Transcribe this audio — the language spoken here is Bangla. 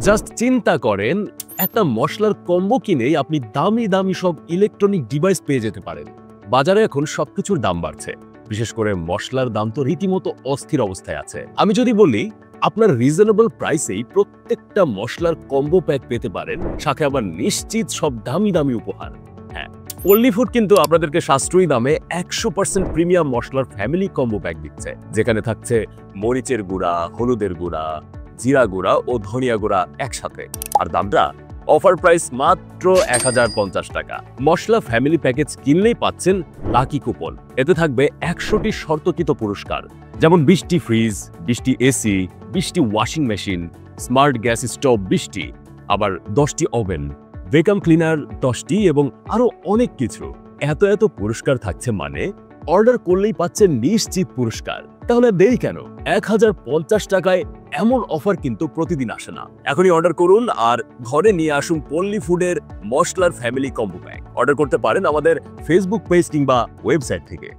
জাস্ট চিন্তা করেন, একটা মশলার কম্বো কিনেই আপনি দামি দামি সব ইলেকট্রনিক ডিভাইস পেয়ে যেতে পারেন। বাজারে এখন সবকিছুর দাম বাড়ছে, বিশেষ করে মশলার দাম তো রীতিমতো অস্থির অবস্থায় আছে। আমি যদি বলি আপনার রিজনেবল প্রাইসেই প্রত্যেকটা মশলার কম্বো প্যাক পেতে পারেন, সাথে আবার নিশ্চিত সব দামি দামি উপহার। হ্যাঁ, পল্লী ফুড কিন্তু আপনাদেরকে সাশ্রয়ী দামে 100% প্রিমিয়াম মশলার ফ্যামিলি কম্বো প্যাক দিচ্ছে, যেখানে থাকছে মরিচের গুঁড়া, হলুদের গুঁড়া, জিরা গুঁড়া ও ধনিয়া গুঁড়া একসাথে। আর দামটা অফার প্রাইস মাত্র 1050 টাকা। মশলা ফ্যামিলি প্যাকেজ কিনলেই পাচ্ছেন লাকি কুপন। এতে থাকবে 100টি শর্তকৃত পুরস্কার, যেমন 20টি ফ্রিজ, 20টি এসি, 20টি washing machine, smart gas stove 20টি, আবার 10টি ওভেন, ভ্যাকুয়াম ক্লিনার 10টি এবং আরো অনেক কিছু। এত এত পুরস্কার থাকছে মানে অর্ডার করলেই পাচ্ছেন নিশ্চিত পুরস্কার। তাহলে দেরি কেন? 1050 টাকায় এমন অফার কিন্তু প্রতিদিন আসে না। এখনই অর্ডার করুন আর ঘরে নিয়ে আসুন পল্লী ফুডের মশলার ফ্যামিলি কম্বো প্যাক। অর্ডার করতে পারেন আমাদের ফেসবুক পেজ কিংবা ওয়েবসাইট থেকে।